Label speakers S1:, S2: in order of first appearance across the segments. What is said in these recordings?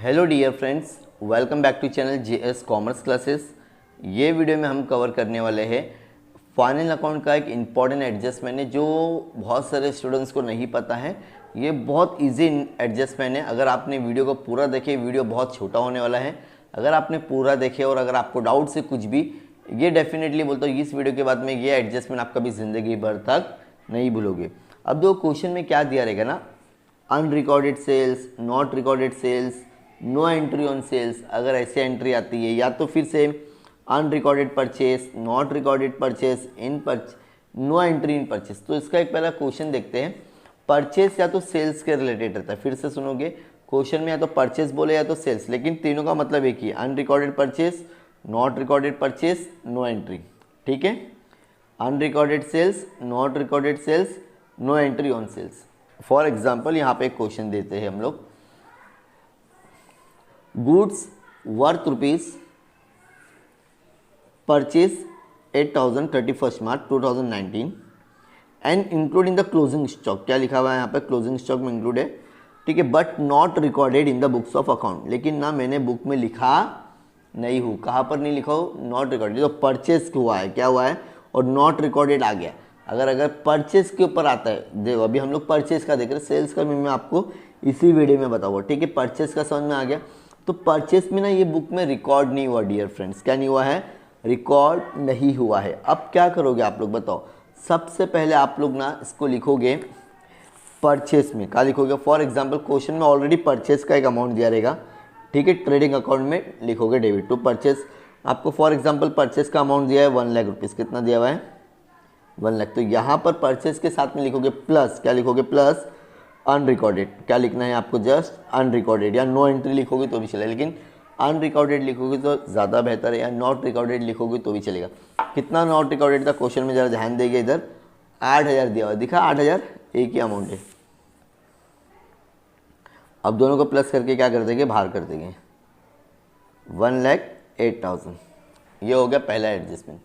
S1: Hello dear friends, welcome back to channel JS commerce classes. ये video में हम cover करने वाले हैं फाइनल अकाउंट का एक इम्पॉर्टेंट एडजस्टमेंट है जो बहुत सारे स्टूडेंट्स को नहीं पता है। ये बहुत इजी एडजस्टमेंट है। अगर आपने वीडियो को पूरा देखे, वीडियो बहुत छोटा होने वाला है। अगर आपने पूरा देखे और अगर आपको डाउट से कुछ भी, ये डेफिनेटली बोलता हूँ इस वीडियो के बाद में ये एडजस्टमेंट आप कभी ज़िंदगी भर तक नहीं भूलोगे। अब दो क्वेश्चन में क्या दिया रहेगा ना, unrecorded sales, not recorded sales, no entry on sales. अगर ऐसे एंट्री आती है या तो फिर से unrecorded purchase, not recorded purchase, no entry in purchase. तो इसका एक पहला क्वेश्चन देखते हैं। परचेस या तो सेल्स के रिलेटेड रहता है। फिर से सुनोगे, क्वेश्चन में या तो परचेस बोले या तो सेल्स, लेकिन तीनों का मतलब एक ही, unrecorded purchase, not recorded purchase, no entry. ठीक है, unrecorded sales, not recorded sales, no entry on sales. For example यहाँ पे एक क्वेश्चन देते हैं हम लोग, goods worth rupees purchase 8,000 31st March 2019 and including the closing stock। क्या लिखा हुआ है यहाँ पे, क्लोजिंग स्टॉक में इंक्लूड है। ठीक है, but not recorded in the books of account. लेकिन ना मैंने बुक में लिखा नहीं हूँ। कहाँ पर नहीं लिखा हो, नॉट रिकॉर्डेड। तो परचेस हुआ है, क्या हुआ है, और नॉट रिकॉर्डेड आ गया। अगर परचेस के ऊपर आता है, देखो अभी हम लोग परचेस का देख रहे हैं, सेल्स का मैं आपको इसी वीडियो में बताऊँगा। ठीक है, परचेस का समझ में आ गया। तो परचेस में ना ये बुक में रिकॉर्ड नहीं हुआ डियर फ्रेंड्स। क्या नहीं हुआ है, रिकॉर्ड नहीं हुआ है। अब क्या करोगे आप लोग बताओ। सबसे पहले आप लोग ना इसको लिखोगे परचेस में। क्या लिखोगे, फॉर एग्जांपल क्वेश्चन में ऑलरेडी परचेस का एक अमाउंट दिया रहेगा। ठीक है, ट्रेडिंग अकाउंट में लिखोगे डेबिट टू परचेस। आपको फॉर एग्जाम्पल परचेस का अमाउंट दिया है 1 लाख रुपीज़। कितना दिया हुआ है, 1 लाख। तो यहाँ पर परचेस के साथ में लिखोगे प्लस, क्या लिखोगे, प्लस अनरिकॉर्डेड। क्या लिखना है आपको, जस्ट अनरिकॉर्डेड, या नो एंट्री लिखोगे तो भी चलेगा, लेकिन अनरिकॉर्डेड लिखोगे तो ज़्यादा बेहतर है, या नॉट रिकॉर्डेड लिखोगे तो भी चलेगा। कितना नॉट रिकॉर्डेड था क्वेश्चन में, ज़रा ध्यान देंगे इधर, 8,000 दिया हुआ, दिखा 8,000 एक ही अमाउंट है। अब दोनों को प्लस करके क्या कर देंगे, बाहर कर देंगे, 1,08,000। ये हो गया पहला एडजस्टमेंट।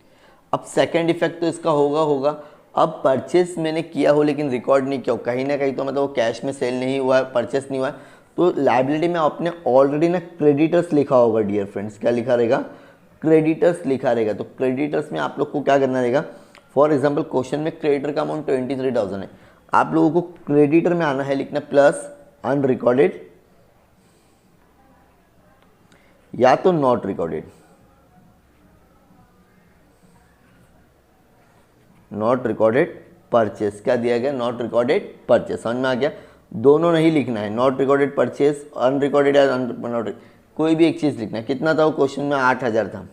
S1: अब सेकेंड इफेक्ट तो इसका होगा अब परचेस मैंने किया हो लेकिन रिकॉर्ड नहीं किया हो, कहीं ना कहीं तो मतलब वो कैश में सेल नहीं हुआ है, परचेस नहीं हुआ है, तो लायबिलिटी में आपने ऑलरेडी ना क्रेडिटर्स लिखा होगा डियर फ्रेंड्स। क्या लिखा रहेगा, क्रेडिटर्स लिखा रहेगा। तो क्रेडिटर्स में आप लोग को क्या करना रहेगा, फॉर एग्जाम्पल क्वेश्चन में क्रेडिटर का अमाउंट 23,000 है। आप लोगों को क्रेडिटर में आना है, लिखना प्लस अनरिकॉर्डेड या तो not recorded. Not recorded purchase, क्या दिया गया, नॉट रिकॉर्डेड परचेस। समझ में आ गया, दोनों नहीं लिखना है, नॉट रिकॉर्डेड परचेस, अनरिकॉर्डेड या नॉट, कोई भी एक चीज़ लिखना है। कितना था वो क्वेश्चन में, 8,000 था।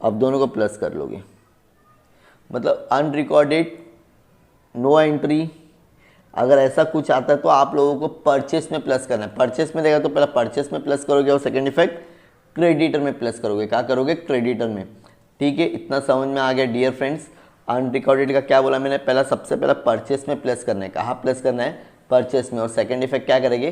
S1: अब दोनों को प्लस कर लोगे, मतलब अनरिकॉर्डेड, नो एंट्री। अगर ऐसा कुछ आता है तो आप लोगों को परचेस में प्लस करना है। परचेस में देगा तो पहला परचेस में प्लस करोगे और सेकेंड इफेक्ट क्रेडिटर में प्लस करोगे। क्या करोगे, क्रेडिटर में। ठीक है, इतना समझ में आ गया डियर फ्रेंड्स। अनरिकॉर्डेड का क्या बोला मैंने, पहला सबसे पहला परचेस में प्लस करना है। कहाँ प्लस करना है, परचेस में। और सेकंड इफेक्ट क्या करेंगे,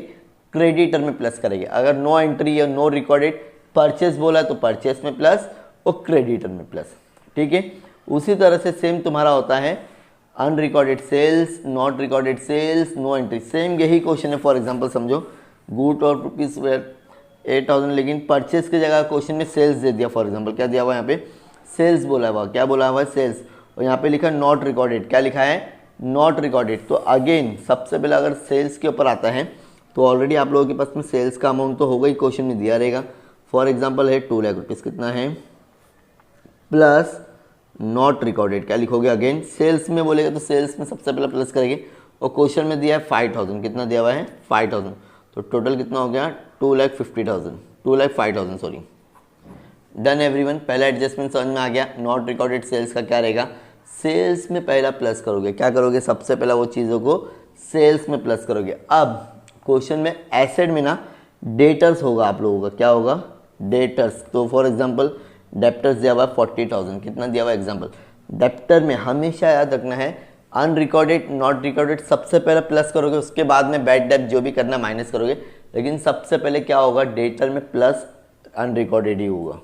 S1: क्रेडिटर में प्लस करेंगे। अगर नो एंट्री या नो रिकॉर्डेड परचेस बोला तो परचेस में प्लस और क्रेडिटर में प्लस। ठीक है, उसी तरह से सेम तुम्हारा होता है unrecorded sales, not recorded sales, no entry. Same यही क्वेश्चन है। फॉर एग्जाम्पल समझो, गुड और रुपीज़ 8,000, लेकिन परचेस की जगह क्वेश्चन में सेल्स दे दिया। फॉर एग्जाम्पल क्या दिया हुआ है यहाँ पे, सेल्स बोला हुआ। क्या बोला हुआ है, सेल्स। और यहाँ पे लिखा नॉट रिकॉर्डेड। क्या लिखा है, नॉट रिकॉर्डेड। तो अगेन सबसे पहले अगर सेल्स के ऊपर आता है तो ऑलरेडी आप लोगों के पास में सेल्स का अमाउंट तो होगा ही, क्वेश्चन में दिया रहेगा। फॉर एग्जांपल है 2 लाख रुपीज़। कितना है, प्लस नॉट रिकॉर्डेड। क्या लिखोगे, अगेन सेल्स में बोलेगा तो सेल्स में सबसे पहले प्लस करेंगे। और क्वेश्चन में दिया है 5,000। कितना दिया हुआ है, 5,000। तो टोटल कितना हो गया, 2,50,000, 2,05,000 सॉरी। डन एवरीवन, पहला एडजस्टमेंट समझ में आ गया। नॉट रिकॉर्डेड सेल्स का क्या रहेगा, सेल्स में पहला प्लस करोगे। क्या करोगे, सबसे पहला वो चीज़ों को सेल्स में प्लस करोगे। अब क्वेश्चन में एसेट में ना डेटर्स होगा आप लोगों का। क्या होगा, डेटर्स। तो फॉर एग्जांपल डेप्टर्स दिया हुआ 40,000। कितना दिया हुआ एग्जांपल, डेप्टर में हमेशा याद रखना है अनरिकॉर्डेड, नॉट रिकॉर्डेड सबसे पहले प्लस करोगे, उसके बाद में बैड डेप्ट जो भी करना माइनस करोगे, लेकिन सबसे पहले क्या होगा, डेटर में प्लस अनरिकॉर्डेड ही होगा,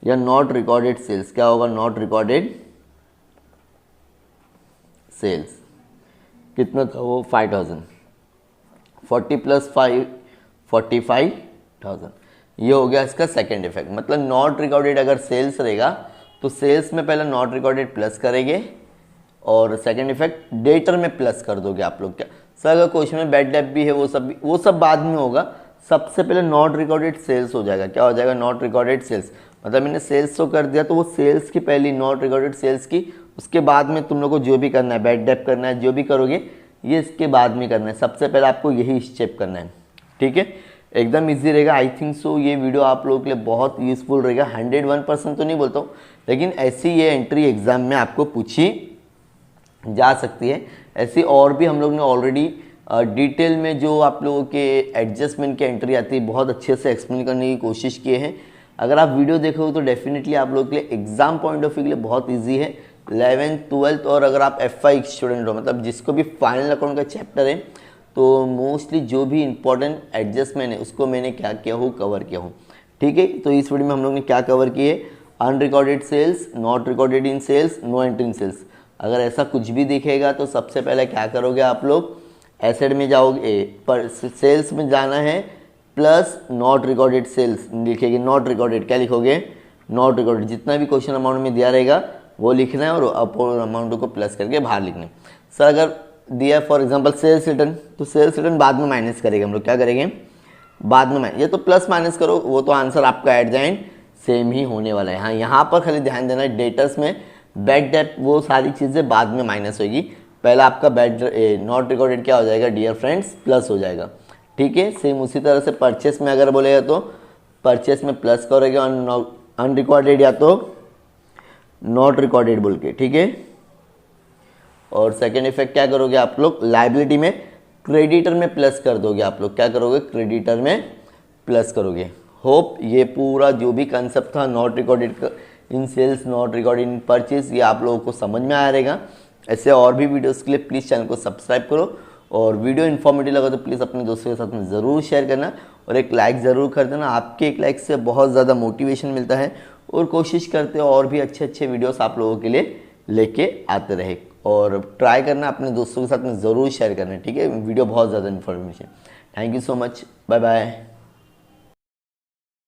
S1: या नॉट रिकॉर्डेड सेल्स। क्या होगा, नॉट रिकॉर्डेड सेल्स। कितना था वो, 5,000। 40 + 5 45, 1000। ये हो गया इसका सेकंड इफेक्ट। मतलब नॉट रिकॉर्डेड अगर सेल्स रहेगा तो सेल्स में पहले नॉट रिकॉर्डेड प्लस करेंगे और सेकंड इफेक्ट डेटर में प्लस कर दोगे आप लोग। क्या सर अगर क्वेश्चन में बैड डेट भी है वो सब बाद में होगा, सबसे पहले नॉट रिकॉर्डेड सेल्स हो जाएगा। क्या हो जाएगा? Not recorded sales. मतलब मैंने सेल्स तो कर दिया तो वो सेल्स की पहली नॉट रिकॉर्डेड सेल्स की, उसके बाद में तुम लोग को जो भी करना है बैड डेट करना है, जो भी करोगे ये इसके बाद में करना है। सबसे पहले आपको यही स्टेप करना है, ठीक है। एकदम इजी रहेगा। आई थिंक सो ये वीडियो आप लोगों के लिए बहुत यूजफुल रहेगा। 101% तो नहीं बोलता हूँ, लेकिन ऐसी ये एंट्री एग्जाम में आपको पूछी जा सकती है। ऐसी और भी हम लोग ने ऑलरेडी डिटेल में जो आप लोगों के एडजस्टमेंट की एंट्री आती है बहुत अच्छे से एक्सप्लेन करने की कोशिश किए हैं। अगर आप वीडियो देखोगे तो डेफिनेटली आप लोगों के लिए एग्जाम पॉइंट ऑफ व्यू के लिए बहुत ईजी है। 11th 12th और अगर आप FY स्टूडेंट हो, मतलब जिसको भी फाइनल अकाउंट का चैप्टर है, तो मोस्टली जो भी इंपॉर्टेंट एडजस्टमेंट है उसको मैंने क्या किया हूँ, कवर किया हूँ, ठीक है। तो इस वीडियो में हम लोग ने क्या कवर किए? Unrecorded sales, not recorded in sales, no entry in sales. अगर ऐसा कुछ भी दिखेगा तो सबसे पहले क्या करोगे आप लोग? एसेट में जाओगे, पर सेल्स में जाना है, प्लस नॉट रिकॉर्डेड सेल्स लिखेंगे। नॉट रिकॉर्डेड क्या लिखोगे? Not recorded. जितना भी क्वेश्चन अमाउंट में दिया रहेगा वो लिखना है और अपोर अमाउंट को प्लस करके बाहर लिखना है। सर अगर दिया फॉर एग्जांपल सेल्स रिटर्न, तो सेल्स रिटर्न बाद में माइनस करेंगे हम लोग। क्या करेंगे? बाद में माइनस। ये तो प्लस माइनस करो, वो तो आंसर आपका एट द एंड सेम ही होने वाला है। हाँ, यहाँ पर खाली ध्यान देना है, डेटर्स में बैड डेट वो सारी चीज़ें बाद में माइनस होगी। पहला आपका बैड नॉट रिकॉर्डेड क्या हो जाएगा डियर फ्रेंड्स? प्लस हो जाएगा, ठीक है। सेम उसी तरह से परचेस में अगर बोलेगा तो परचेस में प्लस करोगे अनरिकॉर्डेड या तो नॉट रिकॉर्डेड बोल के, ठीक है। और सेकेंड इफेक्ट क्या करोगे आप लोग? लाइबिलिटी में क्रेडिटर में प्लस कर दोगे आप लोग। क्या करोगे? क्रेडिटर में प्लस करोगे। होप ये पूरा जो भी कंसेप्ट था not recorded in sales, not recorded in purchase, ये आप लोगों को समझ में आ रहेगा। ऐसे और भी वीडियोस के लिए प्लीज़ चैनल को सब्सक्राइब करो, और वीडियो इन्फॉर्मेटिव लगा तो प्लीज़ अपने दोस्तों के साथ में ज़रूर शेयर करना और एक लाइक ज़रूर कर देना। आपके एक लाइक से बहुत ज़्यादा मोटिवेशन मिलता है और कोशिश करते हो और भी अच्छे अच्छे वीडियोस आप लोगों के लिए लेके आते रहे। और ट्राई करना अपने दोस्तों के साथ में ज़रूर शेयर करना, ठीक है। वीडियो बहुत ज़्यादा information. Thank you so much, bye bye.